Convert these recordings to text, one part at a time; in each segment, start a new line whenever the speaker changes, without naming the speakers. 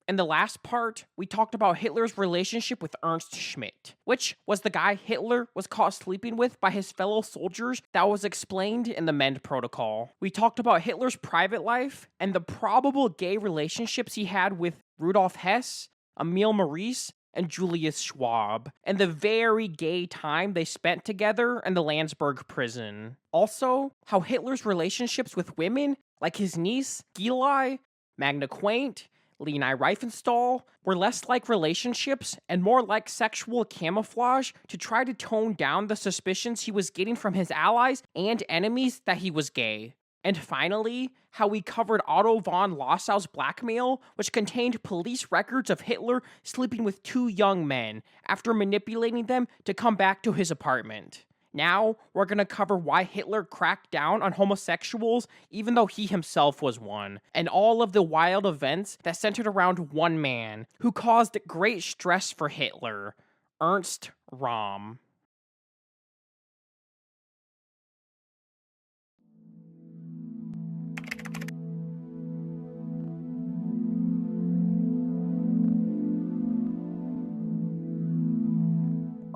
In the last part, we talked about Hitler's relationship with Ernst Schmidt, which was the guy Hitler was caught sleeping with by his fellow soldiers that was explained in the Mend Protocol. We talked about Hitler's private life and the probable gay relationships he had with Rudolf Hess, Emil Maurice, and Julius Schwab, and the very gay time they spent together in the Landsberg prison. Also, how Hitler's relationships with women, like his niece, Geli, Magna Quaint, Leni Riefenstahl, were less like relationships and more like sexual camouflage to try to tone down the suspicions he was getting from his allies and enemies that he was gay. And finally, how we covered Otto von Lossau's blackmail, which contained police records of Hitler sleeping with two young men after manipulating them to come back to his apartment. Now, we're gonna cover why Hitler cracked down on homosexuals even though he himself was one, and all of the wild events that centered around one man, who caused great stress for Hitler, Ernst Röhm.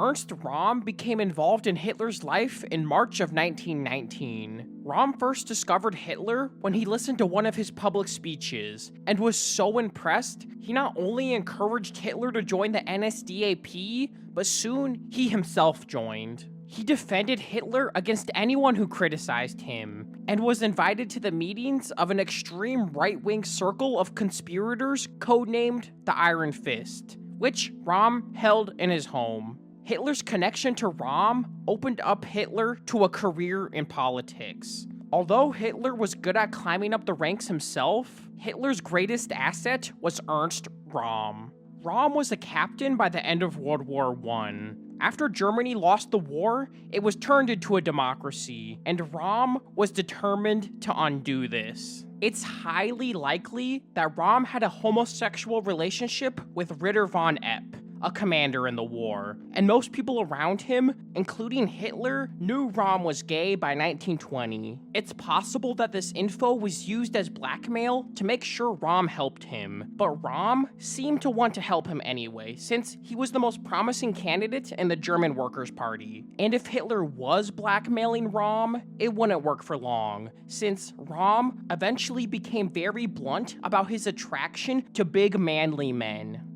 Ernst Röhm became involved in Hitler's life in March of 1919. Röhm first discovered Hitler when he listened to one of his public speeches, and was so impressed, he not only encouraged Hitler to join the NSDAP, but soon he himself joined. He defended Hitler against anyone who criticized him, and was invited to the meetings of an extreme right-wing circle of conspirators codenamed the Iron Fist, which Röhm held in his home. Hitler's connection to Röhm opened up Hitler to a career in politics. Although Hitler was good at climbing up the ranks himself, Hitler's greatest asset was Ernst Röhm. Röhm was a captain by the end of World War I. After Germany lost the war, it was turned into a democracy, and Röhm was determined to undo this. It's highly likely that Röhm had a homosexual relationship with Ritter von Epp, a commander in the war, and most people around him, including Hitler, knew Röhm was gay by 1920. It's possible that this info was used as blackmail to make sure Röhm helped him, but Röhm seemed to want to help him anyway, since he was the most promising candidate in the German Workers' Party. And if Hitler was blackmailing Röhm, it wouldn't work for long, since Röhm eventually became very blunt about his attraction to big manly men.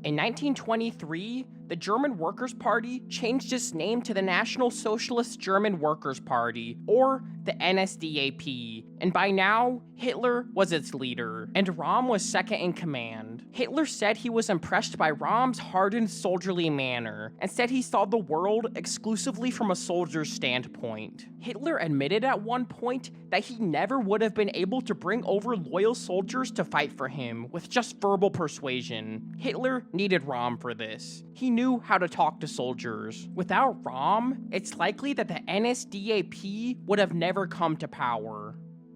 In 1923, the German Workers' Party changed its name to the National Socialist German Workers' Party, or the NSDAP, and by now, Hitler was its leader, and Röhm was second in command. Hitler said he was impressed by Röhm's hardened soldierly manner, and said he saw the world exclusively from a soldier's standpoint. Hitler admitted at one point that he never would have been able to bring over loyal soldiers to fight for him with just verbal persuasion. Hitler needed Röhm for this. He knew how to talk to soldiers. Without Röhm, it's likely that the NSDAP would have never come to power.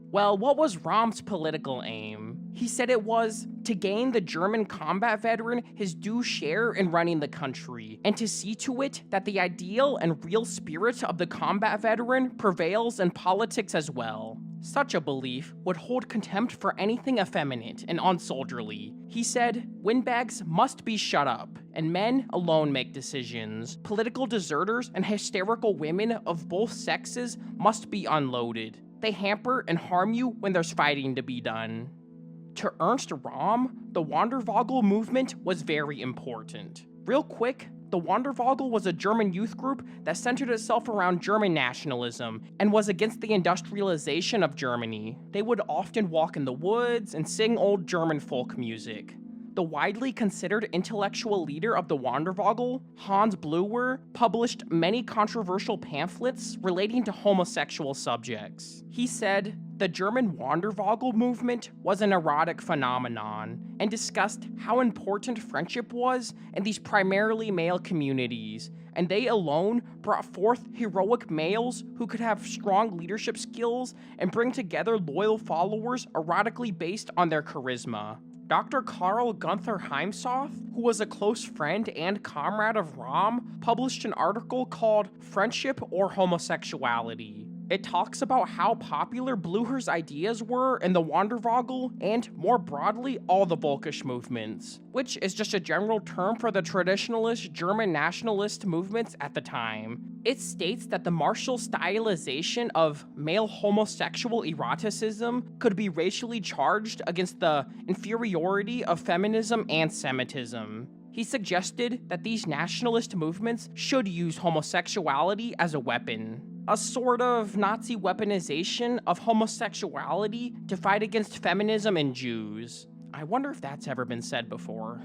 Well, what was Röhm's political aim? He said it was to gain the German combat veteran his due share in running the country, and to see to it that the ideal and real spirit of the combat veteran prevails in politics as well. Such a belief would hold contempt for anything effeminate and unsoldierly. He said, windbags must be shut up, and men alone make decisions. Political deserters and hysterical women of both sexes must be unloaded. They hamper and harm you when there's fighting to be done. To Ernst Röhm, the Wandervogel movement was very important. Real quick, the Wandervogel was a German youth group that centered itself around German nationalism and was against the industrialization of Germany. They would often walk in the woods and sing old German folk music. The widely considered intellectual leader of the Wandervogel, Hans Bleuwer, published many controversial pamphlets relating to homosexual subjects. He said, the German Wandervogel movement was an erotic phenomenon, and discussed how important friendship was in these primarily male communities, and they alone brought forth heroic males who could have strong leadership skills and bring together loyal followers erotically based on their charisma. Dr. Karl Gunther Heimsoth, who was a close friend and comrade of Röhm, published an article called Friendship or Homosexuality. It talks about how popular Blücher's ideas were in the Wandervogel and, more broadly, all the Völkisch movements, which is just a general term for the traditionalist German nationalist movements at the time. It states that the martial stylization of male homosexual eroticism could be racially charged against the inferiority of feminism and Semitism. He suggested that these nationalist movements should use homosexuality as a weapon, a sort of Nazi weaponization of homosexuality to fight against feminism and Jews. I wonder if that's ever been said before.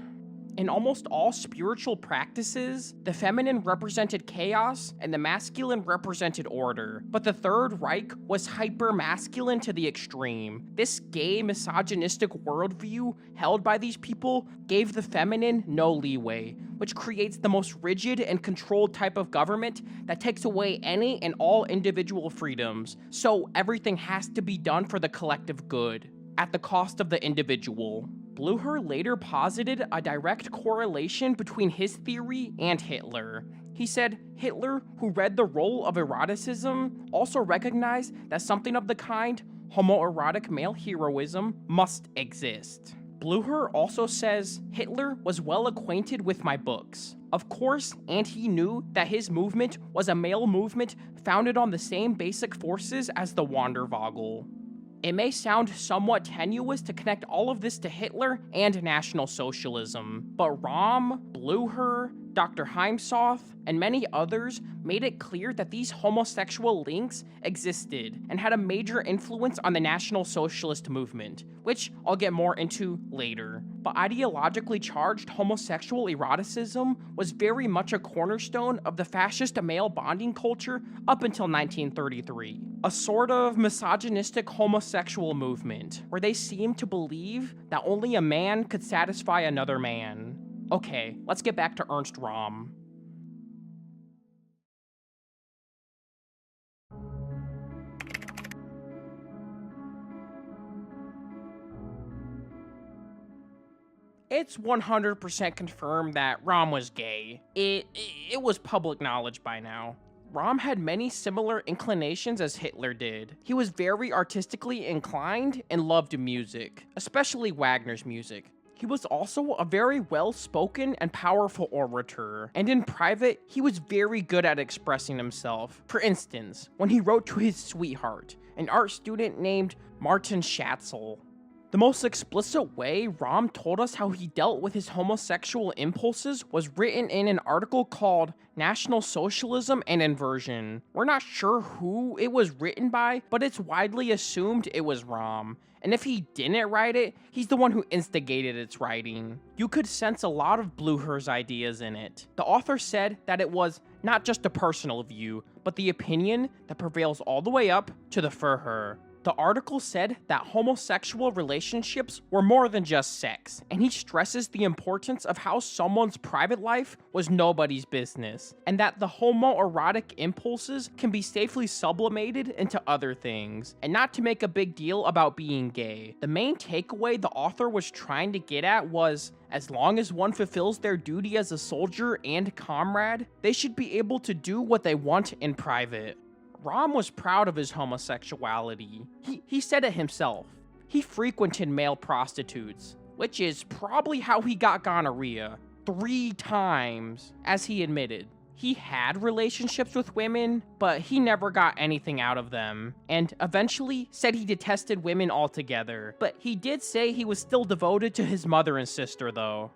In almost all spiritual practices, the feminine represented chaos and the masculine represented order, but the Third Reich was hyper-masculine to the extreme. This gay, misogynistic worldview held by these people gave the feminine no leeway, which creates the most rigid and controlled type of government that takes away any and all individual freedoms, so everything has to be done for the collective good, at the cost of the individual. Blücher later posited a direct correlation between his theory and Hitler. He said Hitler, who read the role of eroticism, also recognized that something of the kind, homoerotic male heroism, must exist. Blücher also says Hitler was well acquainted with my books. Of course, and he knew that his movement was a male movement founded on the same basic forces as the Wandervogel. It may sound somewhat tenuous to connect all of this to Hitler and National Socialism, but Röhm, Blücher, Dr. Heimsoth, and many others made it clear that these homosexual links existed and had a major influence on the National Socialist movement, which I'll get more into later. But ideologically charged homosexual eroticism was very much a cornerstone of the fascist male bonding culture up until 1933. A sort of misogynistic homosexual movement, where they seemed to believe that only a man could satisfy another man. Okay, let's get back to Ernst Röhm. It's 100% confirmed that Röhm was gay. It was public knowledge by now. Röhm had many similar inclinations as Hitler did. He was very artistically inclined and loved music, especially Wagner's music. He was also a very well-spoken and powerful orator, and in private, he was very good at expressing himself. For instance, when he wrote to his sweetheart, an art student named Martin Schatzel. The most explicit way Röhm told us how he dealt with his homosexual impulses was written in an article called National Socialism and Inversion. We're not sure who it was written by, but it's widely assumed it was Röhm. And if he didn't write it, he's the one who instigated its writing. You could sense a lot of Blücher's ideas in it. The author said that it was not just a personal view, but the opinion that prevails all the way up to the Führer. The article said that homosexual relationships were more than just sex, and he stresses the importance of how someone's private life was nobody's business, and that the homoerotic impulses can be safely sublimated into other things, and not to make a big deal about being gay. The main takeaway the author was trying to get at was, as long as one fulfills their duty as a soldier and comrade, they should be able to do what they want in private. Röhm was proud of his homosexuality. He said it himself. He frequented male prostitutes, which is probably how he got gonorrhea 3 times, as he admitted. He had relationships with women, but he never got anything out of them, and eventually said he detested women altogether. But he did say he was still devoted to his mother and sister, though.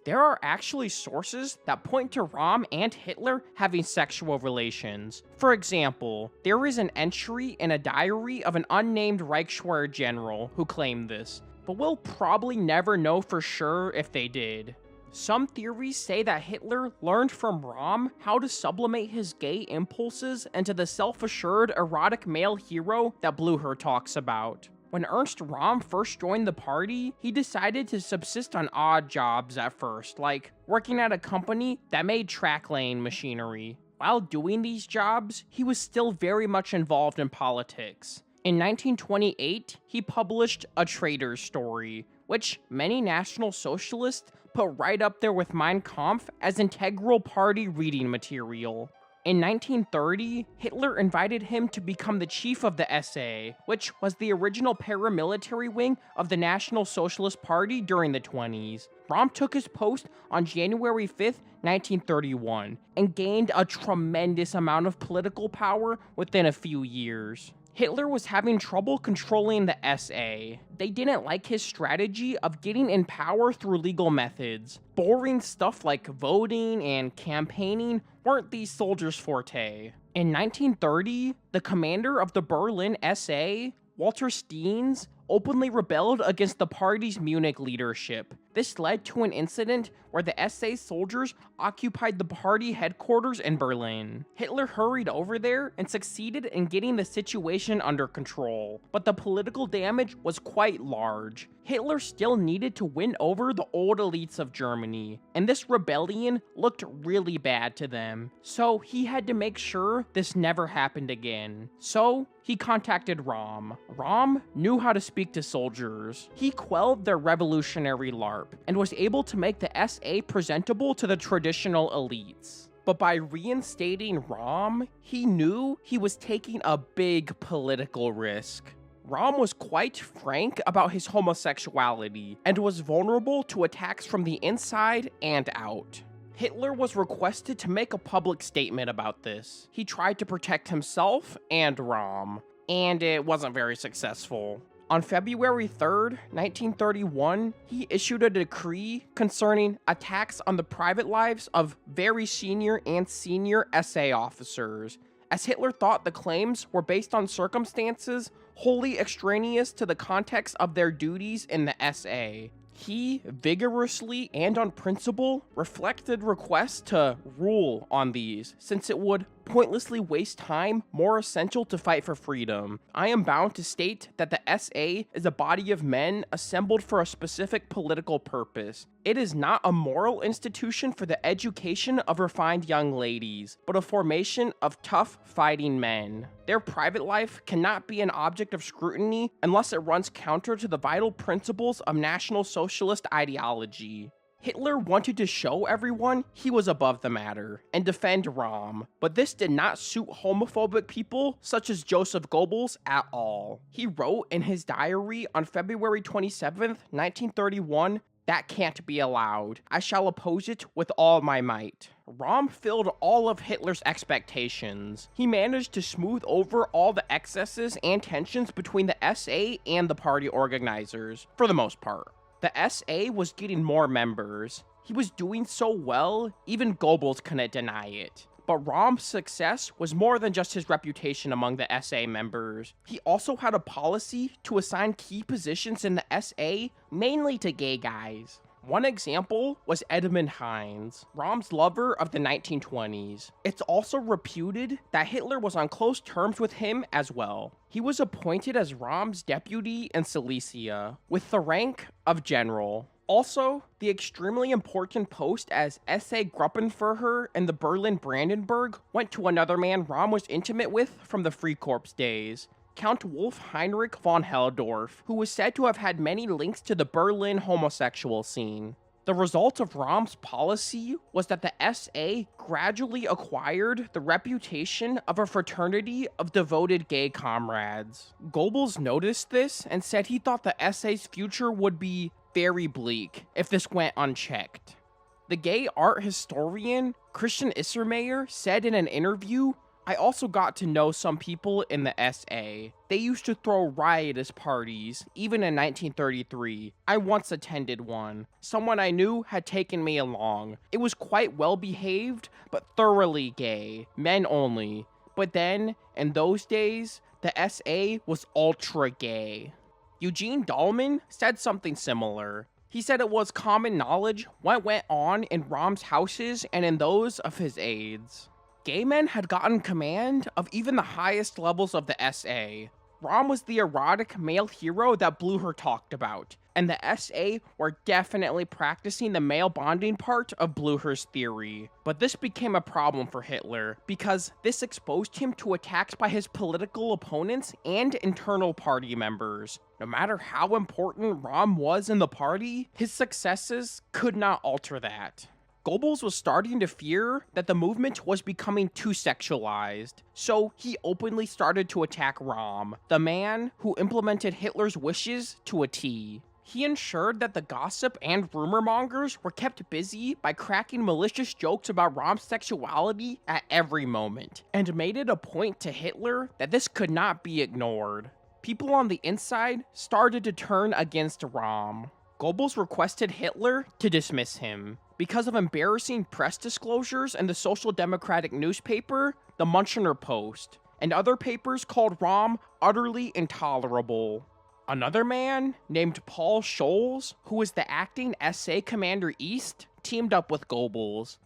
There are actually sources that point to Röhm and Hitler having sexual relations. For example, there is an entry in a diary of an unnamed Reichswehr general who claimed this, but we'll probably never know for sure if they did. Some theories say that Hitler learned from Röhm how to sublimate his gay impulses into the self-assured erotic male hero that Blücher talks about. When Ernst Röhm first joined the party, he decided to subsist on odd jobs at first, like working at a company that made track laying machinery. While doing these jobs, he was still very much involved in politics. In 1928, he published A Traitor's Story, which many National Socialists put right up there with Mein Kampf as integral party reading material. In 1930, Hitler invited him to become the chief of the SA, which was the original paramilitary wing of the National Socialist Party during the 20s. Röhm took his post on January 5th, 1931, and gained a tremendous amount of political power within a few years. Hitler was having trouble controlling the SA. They didn't like his strategy of getting in power through legal methods. Boring stuff like voting and campaigning weren't these soldiers' forte. In 1930, the commander of the Berlin SA, Walter Steens, openly rebelled against the party's Munich leadership. This led to an incident where the SA soldiers occupied the party headquarters in Berlin. Hitler hurried over there and succeeded in getting the situation under control, but the political damage was quite large. Hitler still needed to win over the old elites of Germany, and this rebellion looked really bad to them, so he had to make sure this never happened again. So he contacted Röhm. Röhm knew how to speak to soldiers. He quelled their revolutionary LARP and was able to make the SA presentable to the traditional elites. But by reinstating Röhm, he knew he was taking a big political risk. Röhm was quite frank about his homosexuality and was vulnerable to attacks from the inside and out. Hitler was requested to make a public statement about this. He tried to protect himself and Röhm, and it wasn't very successful. On February 3rd, 1931, he issued a decree concerning attacks on the private lives of very senior and senior SA officers, as Hitler thought the claims were based on circumstances wholly extraneous to the context of their duties in the SA. He vigorously and on principle reflected requests to rule on these, since it would pointlessly waste time more essential to fight for freedom. I am bound to state that the SA is a body of men assembled for a specific political purpose. It is not a moral institution for the education of refined young ladies, but a formation of tough fighting men. Their private life cannot be an object of scrutiny unless it runs counter to the vital principles of National Socialist ideology. Hitler wanted to show everyone he was above the matter and defend Röhm, but this did not suit homophobic people such as Joseph Goebbels at all. He wrote in his diary on February 27th, 1931, "That can't be allowed. I shall oppose it with all my might." Röhm filled all of Hitler's expectations. He managed to smooth over all the excesses and tensions between the SA and the party organizers, for the most part. The SA was getting more members. He was doing so well, even Goebbels couldn't deny it. But Röhm's success was more than just his reputation among the SA members. He also had a policy to assign key positions in the SA, mainly to gay guys. One example was Edmund Heinz, Röhm's lover of the 1920s. It's also reputed that Hitler was on close terms with him as well. He was appointed as Röhm's deputy in Silesia, with the rank of general. Also, the extremely important post as SA Gruppenführer in the Berlin Brandenburg went to another man Röhm was intimate with from the Freikorps days, Count Wolf Heinrich von Helldorf, who was said to have had many links to the Berlin homosexual scene. The result of Röhm's policy was that the SA gradually acquired the reputation of a fraternity of devoted gay comrades. Goebbels noticed this and said he thought the SA's future would be very bleak if this went unchecked. The gay art historian Christian Issermayer said in an interview, "I also got to know some people in the SA. They used to throw riotous parties, even in 1933. I once attended one. Someone I knew had taken me along. It was quite well behaved, but thoroughly gay. Men only. But then, in those days, the SA was ultra gay." Eugene Dahlman said something similar. He said it was common knowledge what went on in Röhm's houses and in those of his aides. Gay men had gotten command of even the highest levels of the SA. Röhm was the erotic male hero that Blücher talked about, and the SA were definitely practicing the male bonding part of Blücher's theory. But this became a problem for Hitler, because this exposed him to attacks by his political opponents and internal party members. No matter how important Röhm was in the party, his successes could not alter that. Goebbels was starting to fear that the movement was becoming too sexualized, so he openly started to attack Röhm, the man who implemented Hitler's wishes to a T. He ensured that the gossip and rumor mongers were kept busy by cracking malicious jokes about Röhm's sexuality at every moment, and made it a point to Hitler that this could not be ignored. People on the inside started to turn against Röhm. Goebbels requested Hitler to dismiss him because of embarrassing press disclosures in the Social Democratic newspaper, the Münchener Post, and other papers called Röhm utterly intolerable. Another man, named Paul Scholz, who was the acting SA Commander East, teamed up with Goebbels.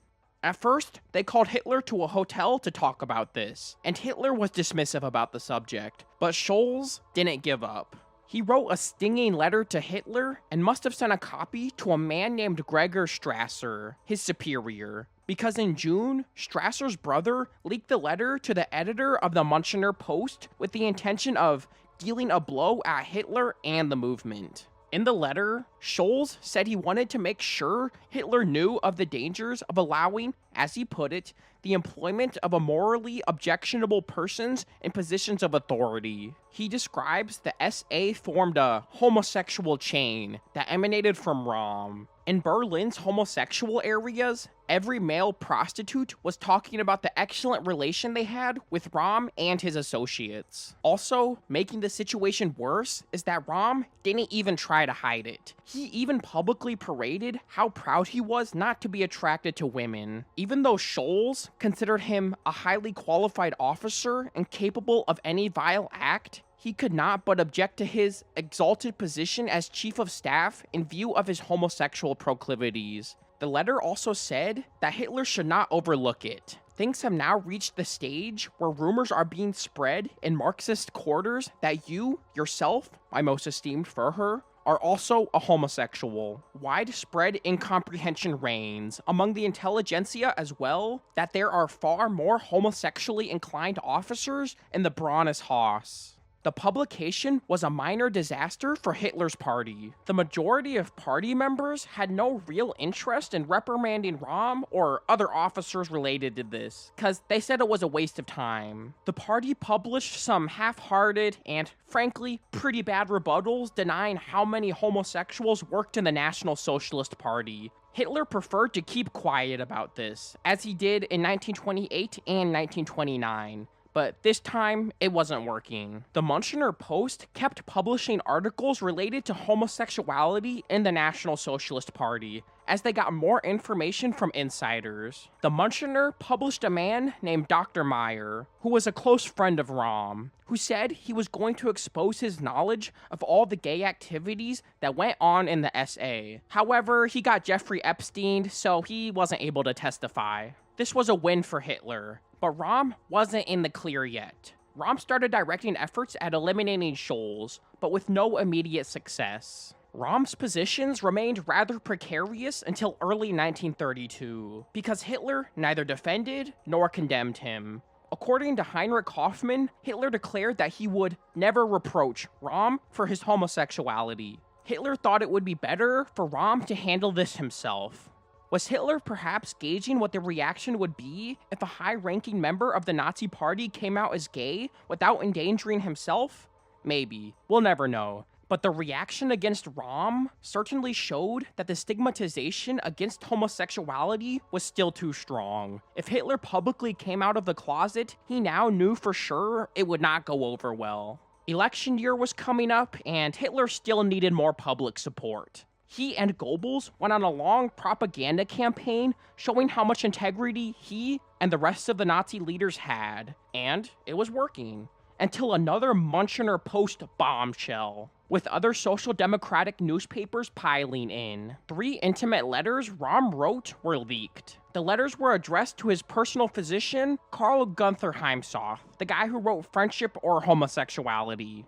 At first, they called Hitler to a hotel to talk about this, and Hitler was dismissive about the subject, but Scholz didn't give up. He wrote a stinging letter to Hitler and must have sent a copy to a man named Gregor Strasser, his superior, because in June, Strasser's brother leaked the letter to the editor of the Münchener Post with the intention of dealing a blow at Hitler and the movement. In the letter, Scholz said he wanted to make sure Hitler knew of the dangers of allowing, as he put it, the employment of morally objectionable persons in positions of authority. He describes the SA formed a homosexual chain that emanated from Röhm. In Berlin's homosexual areas, every male prostitute was talking about the excellent relation they had with Röhm and his associates. Also, making the situation worse is that Röhm didn't even try to hide it. He even publicly paraded how proud he was not to be attracted to women, even though Scholz considered him a highly qualified officer and capable of any vile act. He could not but object to his exalted position as chief of staff in view of his homosexual proclivities. The letter also said that Hitler should not overlook it. Things have now reached the stage where rumors are being spread in Marxist quarters that you, yourself, my most esteemed Führer, are also a homosexual. Widespread incomprehension reigns among the intelligentsia as well that there are far more homosexually inclined officers in the Braunes Haus. The publication was a minor disaster for Hitler's party. The majority of party members had no real interest in reprimanding Röhm or other officers related to this, because they said it was a waste of time. The party published some half-hearted and, frankly, pretty bad rebuttals denying how many homosexuals worked in the National Socialist Party. Hitler preferred to keep quiet about this, as he did in 1928 and 1929. But this time, it wasn't working. The Münchener Post kept publishing articles related to homosexuality in the National Socialist Party, as they got more information from insiders. The Münchener published a man named Dr. Meyer, who was a close friend of Röhm, who said he was going to expose his knowledge of all the gay activities that went on in the SA. However, he got Jeffrey Epstein, so he wasn't able to testify. This was a win for Hitler, but Röhm wasn't in the clear yet. Röhm started directing efforts at eliminating Scholz, but with no immediate success. Röhm's positions remained rather precarious until early 1932, because Hitler neither defended nor condemned him. According to Heinrich Hoffmann, Hitler declared that he would never reproach Röhm for his homosexuality. Hitler thought it would be better for Röhm to handle this himself. Was Hitler perhaps gauging what the reaction would be if a high-ranking member of the Nazi Party came out as gay without endangering himself? Maybe. We'll never know. But the reaction against Röhm certainly showed that the stigmatization against homosexuality was still too strong. If Hitler publicly came out of the closet, he now knew for sure it would not go over well. Election year was coming up, and Hitler still needed more public support. He and Goebbels went on a long propaganda campaign showing how much integrity he and the rest of the Nazi leaders had. And it was working. Until another Münchener Post bombshell, with other social democratic newspapers piling in. 3 intimate letters Röhm wrote were leaked. The letters were addressed to his personal physician, Karl Gunther Heimsoth, the guy who wrote Friendship or Homosexuality.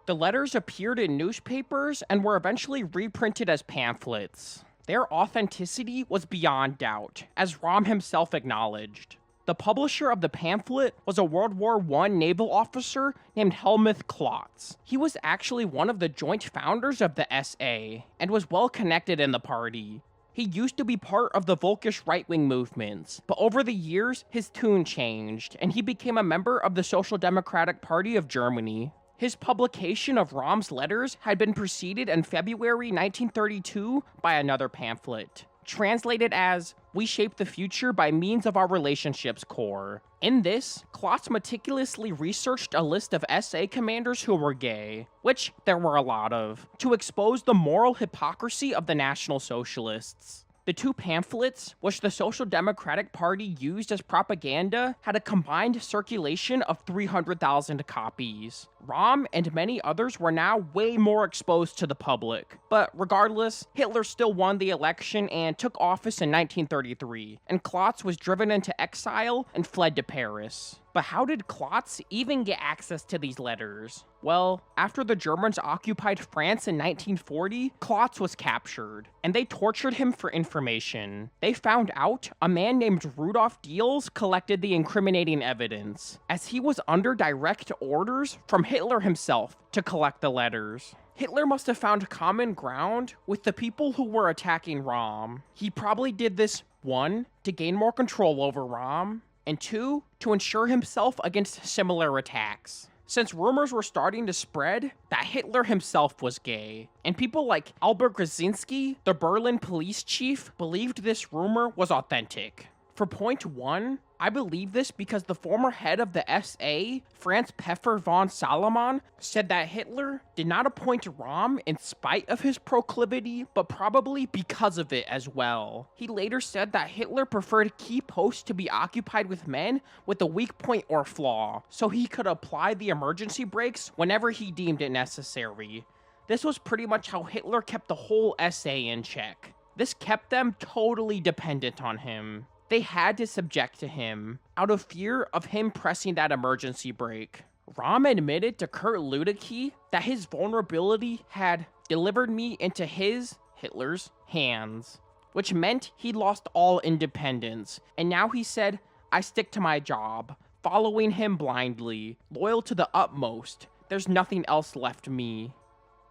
The letters appeared in newspapers and were eventually reprinted as pamphlets. Their authenticity was beyond doubt, as Röhm himself acknowledged. The publisher of the pamphlet was a World War I naval officer named Helmuth Klotz. He was actually one of the joint founders of the SA, and was well connected in the party. He used to be part of the Volkisch right-wing movements, but over the years, his tune changed, and he became a member of the Social Democratic Party of Germany. His publication of Röhm's letters had been preceded in February 1932 by another pamphlet, translated as "We Shape the Future by Means of Our Relationships Core." In this, Klotz meticulously researched a list of SA commanders who were gay, which there were a lot of, to expose the moral hypocrisy of the National Socialists. The two pamphlets, which the Social Democratic Party used as propaganda, had a combined circulation of 300,000 copies. Röhm and many others were now way more exposed to the public. But regardless, Hitler still won the election and took office in 1933, and Klotz was driven into exile and fled to Paris. But how did Klotz even get access to these letters? Well, after the Germans occupied France in 1940, Klotz was captured, and they tortured him for information. They found out a man named Rudolf Diels collected the incriminating evidence, as he was under direct orders from Hitler himself to collect the letters. Hitler must have found common ground with the people who were attacking Röhm. He probably did this, 1, to gain more control over Röhm, and 2, to ensure himself against similar attacks. Since rumors were starting to spread that Hitler himself was gay, and people like Albert Grzinski, the Berlin police chief, believed this rumor was authentic. For point 1, I believe this because the former head of the SA, Franz Pfeffer von Salomon, said that Hitler did not appoint Röhm in spite of his proclivity, but probably because of it as well. He later said that Hitler preferred key posts to be occupied with men with a weak point or flaw, so he could apply the emergency brakes whenever he deemed it necessary. This was pretty much how Hitler kept the whole SA in check. This kept them totally dependent on him. They had to subject to him, out of fear of him pressing that emergency brake. Röhm admitted to Kurt Luedecke that his vulnerability had delivered me into Hitler's hands, which meant he lost all independence, and now he said, "I stick to my job, following him blindly, loyal to the utmost. There's nothing else left me."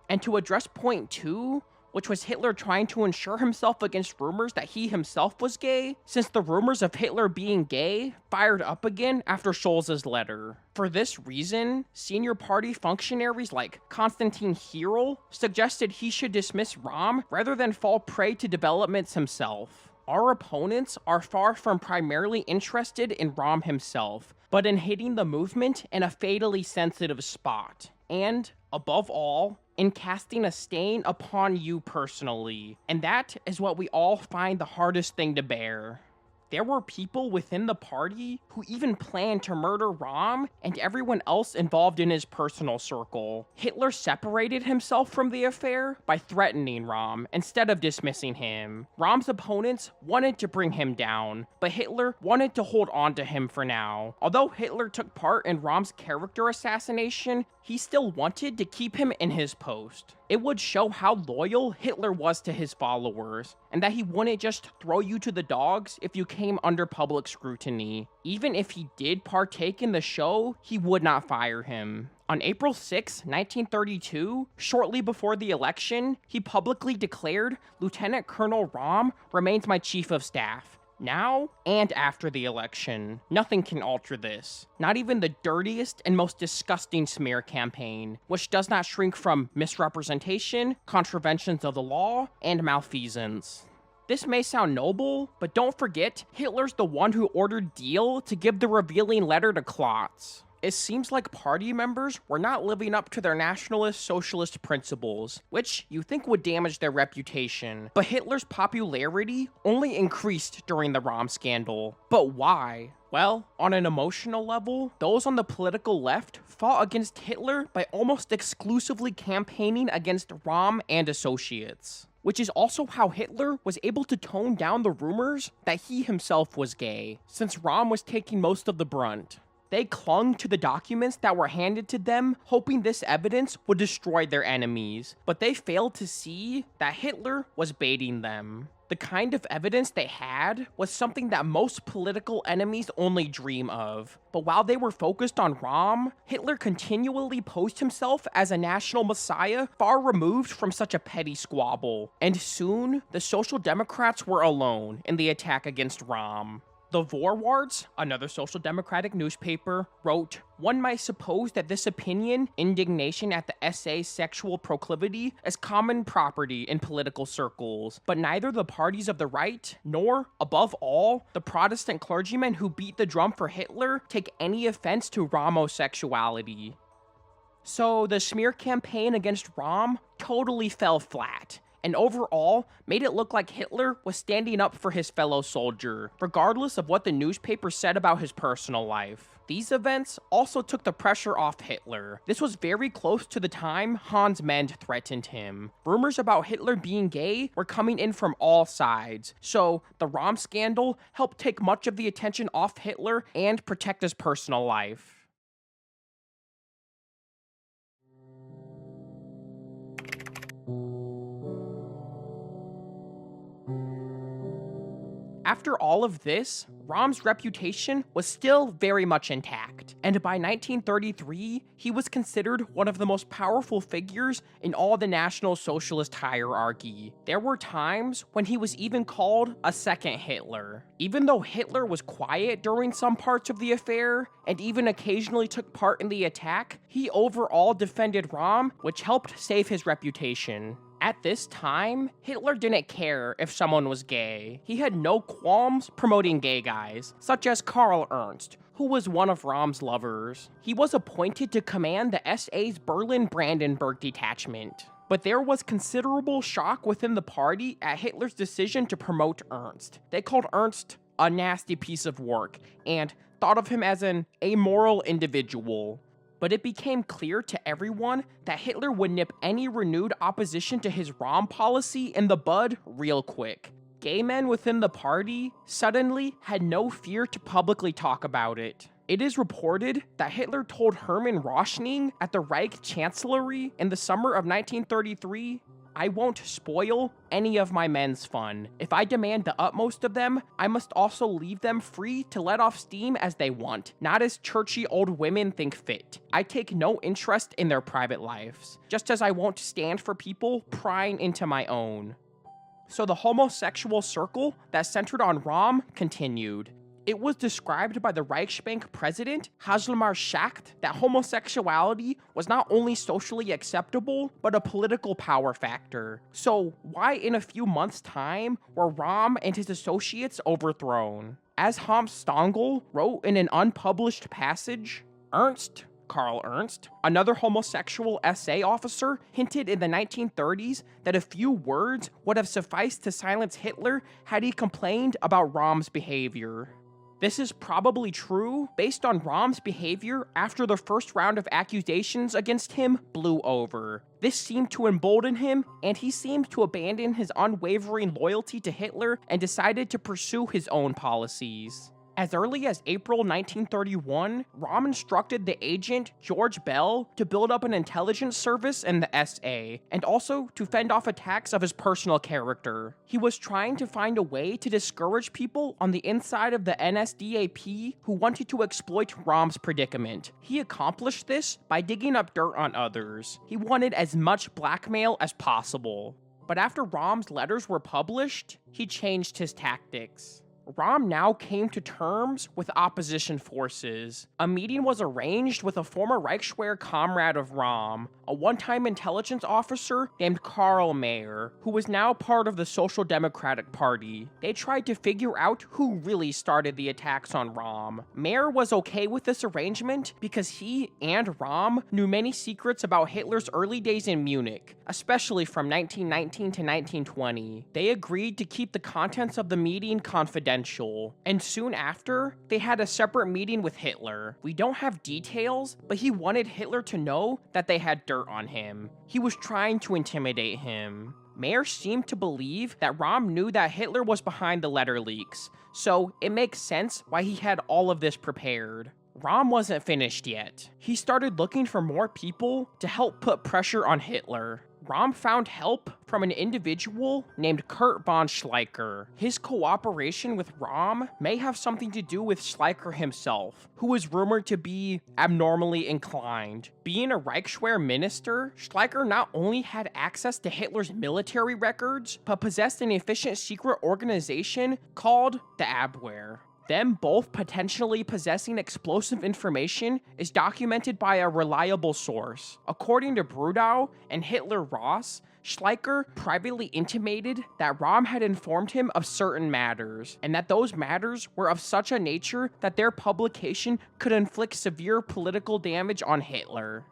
And to address point 2, which was Hitler trying to ensure himself against rumors that he himself was gay, since the rumors of Hitler being gay fired up again after Scholz's letter. For this reason, senior party functionaries like Konstantin Hierl suggested he should dismiss Röhm rather than fall prey to developments himself. Our opponents are far from primarily interested in Röhm himself, but in hitting the movement in a fatally sensitive spot. And, above all, in casting a stain upon you personally. And that is what we all find the hardest thing to bear. There were people within the party who even planned to murder Röhm and everyone else involved in his personal circle. Hitler separated himself from the affair by threatening Röhm instead of dismissing him. Röhm's opponents wanted to bring him down, but Hitler wanted to hold on to him for now. Although Hitler took part in Röhm's character assassination, he still wanted to keep him in his post. It would show how loyal Hitler was to his followers, and that he wouldn't just throw you to the dogs if you came under public scrutiny. Even if he did partake in the show, he would not fire him. On April 6, 1932, shortly before the election, he publicly declared, "Lieutenant Colonel Röhm remains my chief of staff. Now and after the election, nothing can alter this. Not even the dirtiest and most disgusting smear campaign, which does not shrink from misrepresentation, contraventions of the law, and malfeasance." This may sound noble, but don't forget, Hitler's the one who ordered Diehl to give the revealing letter to Klotz. It seems like party members were not living up to their nationalist socialist principles, which you think would damage their reputation. But Hitler's popularity only increased during the Röhm scandal. But why? Well, on an emotional level, those on the political left fought against Hitler by almost exclusively campaigning against Röhm and associates. Which is also how Hitler was able to tone down the rumors that he himself was gay, since Röhm was taking most of the brunt. They clung to the documents that were handed to them, hoping this evidence would destroy their enemies, but they failed to see that Hitler was baiting them. The kind of evidence they had was something that most political enemies only dream of. But while they were focused on Röhm, Hitler continually posed himself as a national messiah far removed from such a petty squabble. And soon, the Social Democrats were alone in the attack against Röhm. The Voorwaarts, another social democratic newspaper, wrote, "One might suppose that this opinion, indignation at the SA's sexual proclivity, is common property in political circles, but neither the parties of the right, nor, above all, the Protestant clergymen who beat the drum for Hitler take any offense to homosexuality." So the smear campaign against Röhm totally fell flat, and overall made it look like Hitler was standing up for his fellow soldier, regardless of what the newspaper said about his personal life. These events also took the pressure off Hitler. This was very close to the time Hans Mend threatened him. Rumors about Hitler being gay were coming in from all sides, so the Röhm scandal helped take much of the attention off Hitler and protect his personal life. After all of this, Röhm's reputation was still very much intact, and by 1933, he was considered one of the most powerful figures in all the National Socialist hierarchy. There were times when he was even called a second Hitler. Even though Hitler was quiet during some parts of the affair, and even occasionally took part in the attack, he overall defended Röhm, which helped save his reputation. At this time, Hitler didn't care if someone was gay. He had no qualms promoting gay guys, such as Karl Ernst, who was one of Röhm's lovers. He was appointed to command the SA's Berlin-Brandenburg detachment. But there was considerable shock within the party at Hitler's decision to promote Ernst. They called Ernst a nasty piece of work, and thought of him as an amoral individual. But it became clear to everyone that Hitler would nip any renewed opposition to his Röhm policy in the bud real quick. Gay men within the party suddenly had no fear to publicly talk about it. It is reported that Hitler told Hermann Röschning at the Reich Chancellery in the summer of 1933, "I won't spoil any of my men's fun. If I demand the utmost of them, I must also leave them free to let off steam as they want, not as churchy old women think fit. I take no interest in their private lives, just as I won't stand for people prying into my own." So the homosexual circle that centered on Röhm continued. It was described by the Reichsbank president, Haselmar Schacht, that homosexuality was not only socially acceptable, but a political power factor. So why in a few months' time were Röhm and his associates overthrown? As Hans Stangl wrote in an unpublished passage, Karl Ernst, another homosexual SA officer, hinted in the 1930s that a few words would have sufficed to silence Hitler had he complained about Röhm's behavior. This is probably true based on Röhm's behavior after the first round of accusations against him blew over. This seemed to embolden him, and he seemed to abandon his unwavering loyalty to Hitler and decided to pursue his own policies. As early as April 1931, Röhm instructed the agent George Bell to build up an intelligence service in the SA, and also to fend off attacks of his personal character. He was trying to find a way to discourage people on the inside of the NSDAP who wanted to exploit Röhm's predicament. He accomplished this by digging up dirt on others. He wanted as much blackmail as possible. But after Röhm's letters were published, he changed his tactics. Röhm now came to terms with opposition forces. A meeting was arranged with a former Reichswehr comrade of Röhm, a one-time intelligence officer named Karl Mayer, who was now part of the Social Democratic Party. They tried to figure out who really started the attacks on Röhm. Mayer was okay with this arrangement because he and Röhm knew many secrets about Hitler's early days in Munich, especially from 1919 to 1920. They agreed to keep the contents of the meeting confidential. And soon after, they had a separate meeting with Hitler. We don't have details, but he wanted Hitler to know that they had dirt on him. He was trying to intimidate him. Mayer seemed to believe that Röhm knew that Hitler was behind the letter leaks, so it makes sense why he had all of this prepared. Röhm wasn't finished yet. He started looking for more people to help put pressure on Hitler. Röhm found help from an individual named Kurt von Schleicher. His cooperation with Röhm may have something to do with Schleicher himself, who was rumored to be abnormally inclined. Being a Reichswehr minister, Schleicher not only had access to Hitler's military records, but possessed an efficient secret organization called the Abwehr. Them both potentially possessing explosive information is documented by a reliable source. According to Brudau and Hitler Ross, Schleicher privately intimated that Röhm had informed him of certain matters, and that those matters were of such a nature that their publication could inflict severe political damage on Hitler.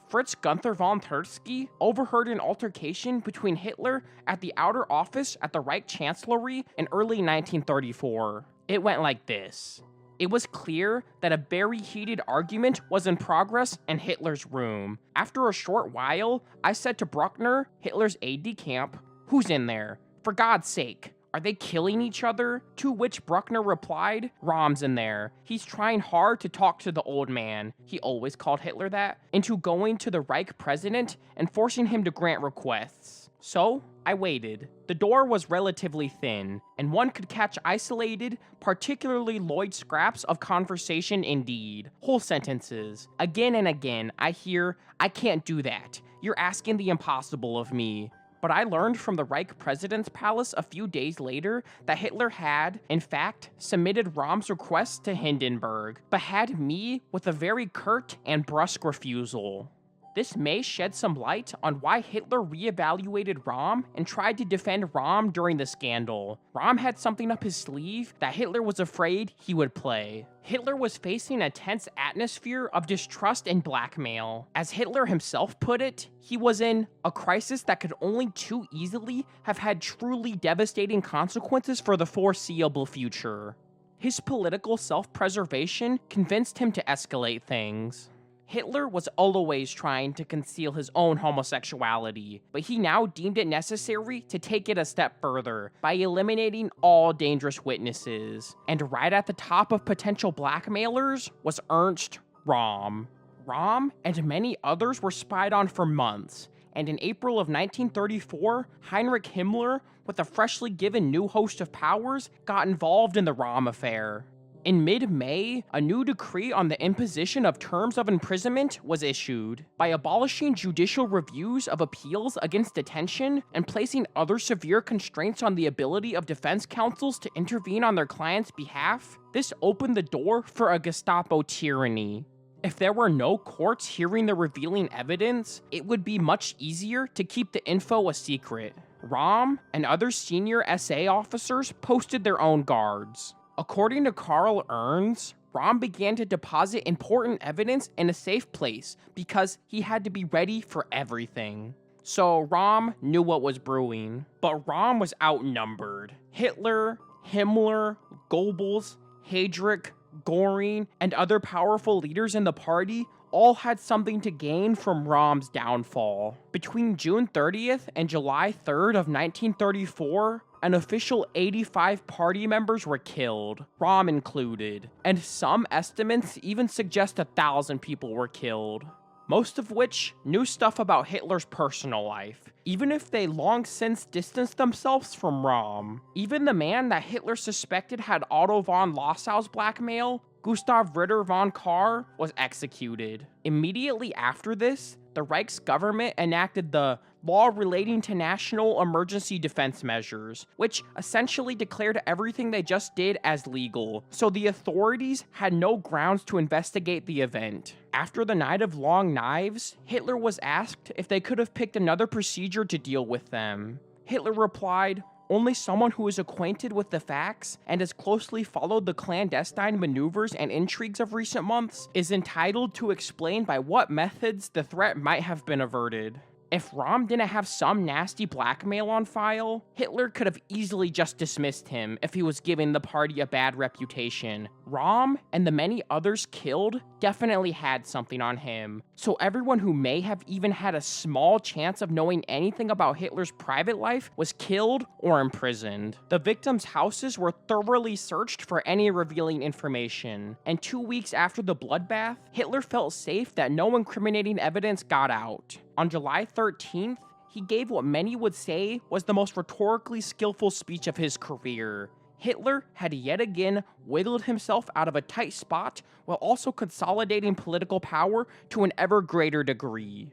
Fritz Gunther von Tersky overheard an altercation between Hitler at the outer office at the Reich Chancellery in early 1934. It went like this. It was clear that a very heated argument was in progress in Hitler's room. After a short while, I said to Bruckner, Hitler's aide-de-camp, "Who's in there? For God's sake, are they killing each other?" To which Bruckner replied, "Röhm's in there. He's trying hard to talk to the old man," he always called Hitler that, into going to the Reich president and forcing him to grant requests. So, I waited. The door was relatively thin, and one could catch isolated, particularly Lloyd scraps of conversation indeed. Whole sentences. Again and again, I hear, "I can't do that. You're asking the impossible of me." But I learned from the Reich President's Palace a few days later that Hitler had, in fact, submitted Röhm's request to Hindenburg, but had me with a very curt and brusque refusal. This may shed some light on why Hitler reevaluated Röhm and tried to defend Röhm during the scandal. Röhm had something up his sleeve that Hitler was afraid he would play. Hitler was facing a tense atmosphere of distrust and blackmail. As Hitler himself put it, he was in a crisis that could only too easily have had truly devastating consequences for the foreseeable future. His political self-preservation convinced him to escalate things. Hitler was always trying to conceal his own homosexuality, but he now deemed it necessary to take it a step further by eliminating all dangerous witnesses. And right at the top of potential blackmailers was Ernst Röhm. Röhm and many others were spied on for months, and in April of 1934, Heinrich Himmler, with a freshly given new host of powers, got involved in the Röhm affair. In mid-May, a new decree on the imposition of terms of imprisonment was issued. By abolishing judicial reviews of appeals against detention and placing other severe constraints on the ability of defense counsels to intervene on their clients' behalf, this opened the door for a Gestapo tyranny. If there were no courts hearing the revealing evidence, it would be much easier to keep the info a secret. Röhm and other senior SA officers posted their own guards. According to Karl Ernst, Röhm began to deposit important evidence in a safe place because he had to be ready for everything. So Röhm knew what was brewing, but Röhm was outnumbered. Hitler, Himmler, Goebbels, Heydrich, Göring, and other powerful leaders in the party all had something to gain from Röhm's downfall. Between June 30th and July 3rd of 1934, an official 85 party members were killed, Röhm included, and some estimates even suggest 1,000 people were killed. Most of which knew stuff about Hitler's personal life, even if they long since distanced themselves from Röhm. Even the man that Hitler suspected had Otto von Lossau's blackmail, Gustav Ritter von Kahr, was executed. Immediately after this, the Reich's government enacted the Law Relating to National Emergency Defense Measures, which essentially declared everything they just did as legal, so the authorities had no grounds to investigate the event. After the Night of Long Knives, Hitler was asked if they could have picked another procedure to deal with them. Hitler replied, "Only someone who is acquainted with the facts and has closely followed the clandestine maneuvers and intrigues of recent months is entitled to explain by what methods the threat might have been averted." If Röhm didn't have some nasty blackmail on file, Hitler could have easily just dismissed him if he was giving the party a bad reputation. Röhm and the many others killed definitely had something on him, so everyone who may have even had a small chance of knowing anything about Hitler's private life was killed or imprisoned. The victims' houses were thoroughly searched for any revealing information, and 2 weeks after the bloodbath, Hitler felt safe that no incriminating evidence got out. On July 13th, he gave what many would say was the most rhetorically skillful speech of his career. Hitler had yet again wiggled himself out of a tight spot while also consolidating political power to an ever greater degree.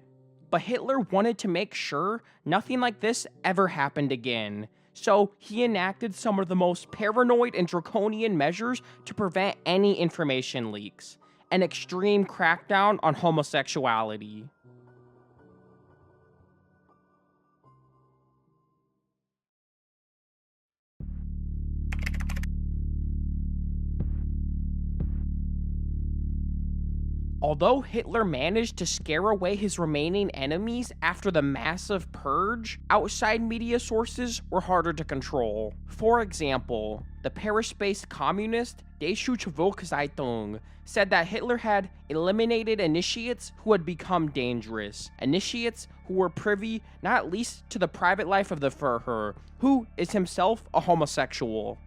But Hitler wanted to make sure nothing like this ever happened again, so he enacted some of the most paranoid and draconian measures to prevent any information leaks: an extreme crackdown on homosexuality. Although Hitler managed to scare away his remaining enemies after the massive purge, outside media sources were harder to control. For example, the Paris-based communist Deutsche Volkszeitung said that Hitler had eliminated initiates who had become dangerous, initiates who were privy not least to the private life of the Führer, who is himself a homosexual.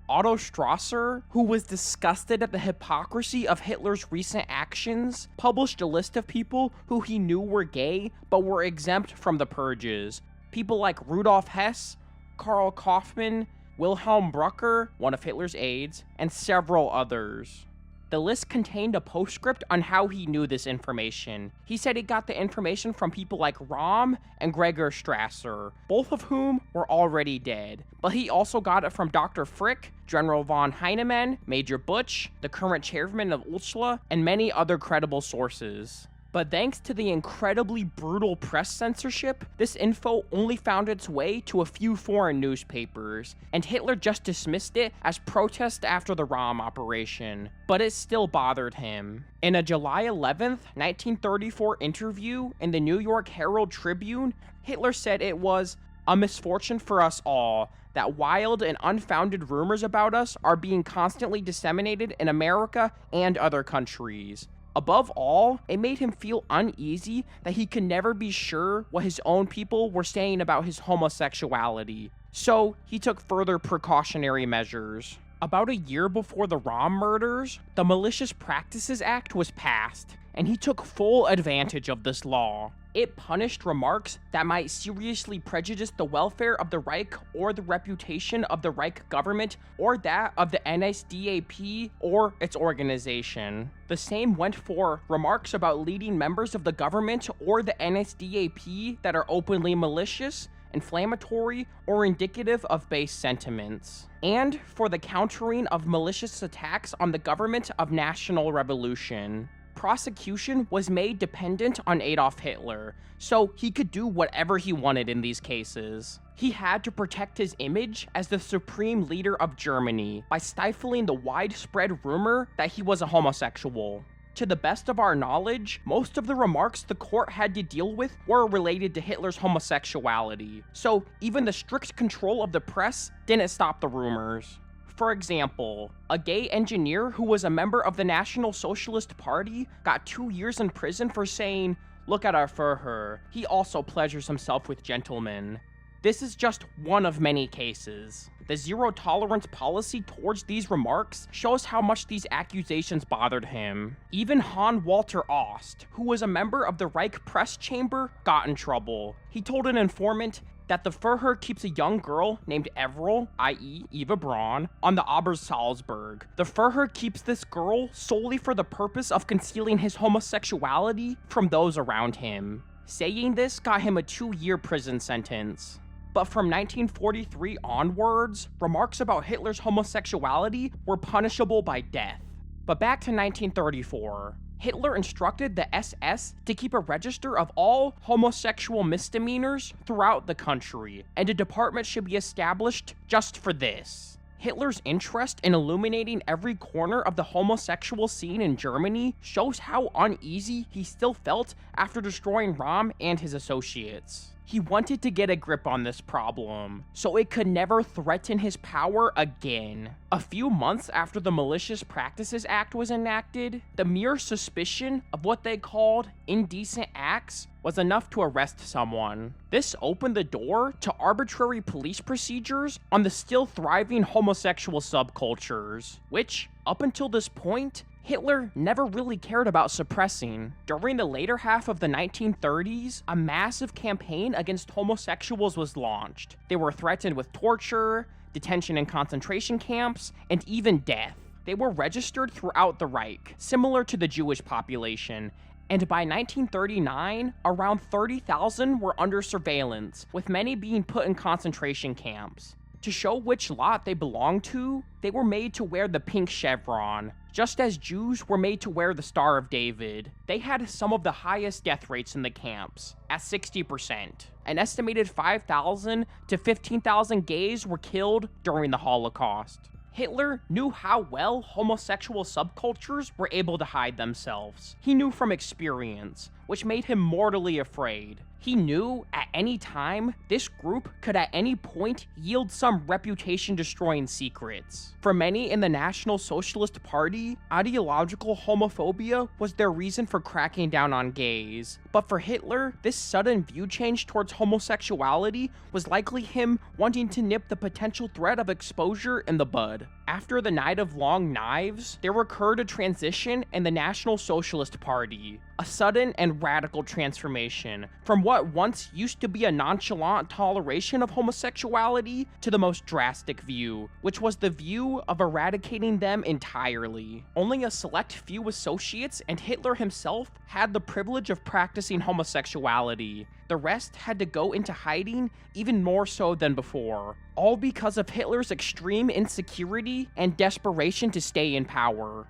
Otto Strasser, who was disgusted at the hypocrisy of Hitler's recent actions, published a list of people who he knew were gay but were exempt from the purges. People like Rudolf Hess, Karl Kaufmann, Wilhelm Brucker, one of Hitler's aides, and several others. The list contained a postscript on how he knew this information. He said he got the information from people like Röhm and Gregor Strasser, both of whom were already dead. But he also got it from Dr. Frick, General von Heinemann, Major Butch, the current chairman of Ulsla, and many other credible sources. But thanks to the incredibly brutal press censorship, this info only found its way to a few foreign newspapers, and Hitler just dismissed it as protest after the Röhm operation. But it still bothered him. In a July 11th, 1934 interview in the New York Herald Tribune, Hitler said it was a misfortune for us all that wild and unfounded rumors about us are being constantly disseminated in America and other countries. Above all, it made him feel uneasy that he could never be sure what his own people were saying about his homosexuality, so he took further precautionary measures. About a year before the Röhm murders, the Malicious Practices Act was passed, and he took full advantage of this law. It punished remarks that might seriously prejudice the welfare of the Reich or the reputation of the Reich government or that of the NSDAP or its organization. The same went for remarks about leading members of the government or the NSDAP that are openly malicious, inflammatory, or indicative of base sentiments, and for the countering of malicious attacks on the government of national revolution. Prosecution was made dependent on Adolf Hitler, so he could do whatever he wanted in these cases. He had to protect his image as the supreme leader of Germany by stifling the widespread rumor that he was a homosexual. To the best of our knowledge, most of the remarks the court had to deal with were related to Hitler's homosexuality, so even the strict control of the press didn't stop the rumors. For example, a gay engineer who was a member of the National Socialist Party got 2 years in prison for saying, "Look at our Führer, he also pleasures himself with gentlemen." This is just one of many cases. The zero-tolerance policy towards these remarks shows how much these accusations bothered him. Even Hans-Walter Ost, who was a member of the Reich press chamber, got in trouble. He told an informant that the Führer keeps a young girl named Everil, i.e. Eva Braun, on the Obersalzberg. The Führer keeps this girl solely for the purpose of concealing his homosexuality from those around him. Saying this got him a 2-year prison sentence. But from 1943 onwards, remarks about Hitler's homosexuality were punishable by death. But back to 1934. Hitler instructed the SS to keep a register of all homosexual misdemeanors throughout the country, and a department should be established just for this. Hitler's interest in illuminating every corner of the homosexual scene in Germany shows how uneasy he still felt after destroying Röhm and his associates. He wanted to get a grip on this problem, so it could never threaten his power again. A few months after the Malicious Practices Act was enacted, the mere suspicion of what they called indecent acts was enough to arrest someone. This opened the door to arbitrary police procedures on the still thriving homosexual subcultures, which, up until this point, Hitler never really cared about suppressing. During the later half of the 1930s, a massive campaign against homosexuals was launched. They were threatened with torture, detention in concentration camps, and even death. They were registered throughout the Reich, similar to the Jewish population, and by 1939, around 30,000 were under surveillance, with many being put in concentration camps. To show which lot they belonged to, they were made to wear the pink chevron, just as Jews were made to wear the Star of David. They had some of the highest death rates in the camps, at 60%. An estimated 5,000 to 15,000 gays were killed during the Holocaust. Hitler knew how well homosexual subcultures were able to hide themselves. He knew from experience, which made him mortally afraid. He knew at any time this group could at any point yield some reputation-destroying secrets. For many in the National Socialist Party, ideological homophobia was their reason for cracking down on gays. But for Hitler, this sudden view change towards homosexuality was likely him wanting to nip the potential threat of exposure in the bud. After the Night of Long Knives, there occurred a transition in the National Socialist Party. A sudden and radical transformation from what once used to be a nonchalant toleration of homosexuality to the most drastic view, which was the view of eradicating them entirely. Only a select few associates and Hitler himself had the privilege of practicing homosexuality. The rest had to go into hiding even more so than before, all because of Hitler's extreme insecurity and desperation to stay in power.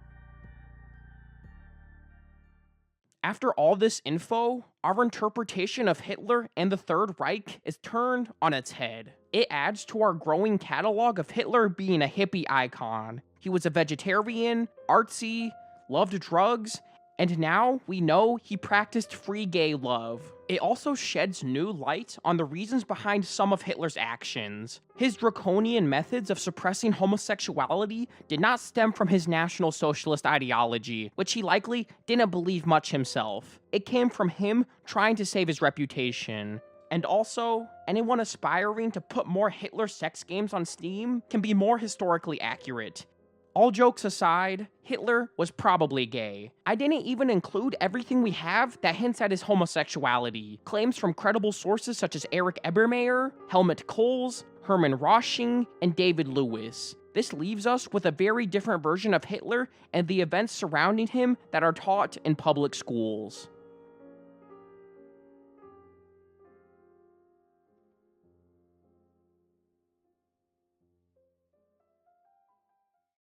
After all this info, our interpretation of Hitler and the Third Reich is turned on its head. It adds to our growing catalog of Hitler being a hippie icon. He was a vegetarian, artsy, loved drugs, and now we know he practiced free gay love. It also sheds new light on the reasons behind some of Hitler's actions. His draconian methods of suppressing homosexuality did not stem from his National Socialist ideology, which he likely didn't believe much himself. It came from him trying to save his reputation. And also, anyone aspiring to put more Hitler sex games on Steam can be more historically accurate. All jokes aside, Hitler was probably gay. I didn't even include everything we have that hints at his homosexuality. Claims from credible sources such as Erich Ebermayer, Helmut Kohls, Hermann Rosching, and David Lewis. This leaves us with a very different version of Hitler and the events surrounding him that are taught in public schools.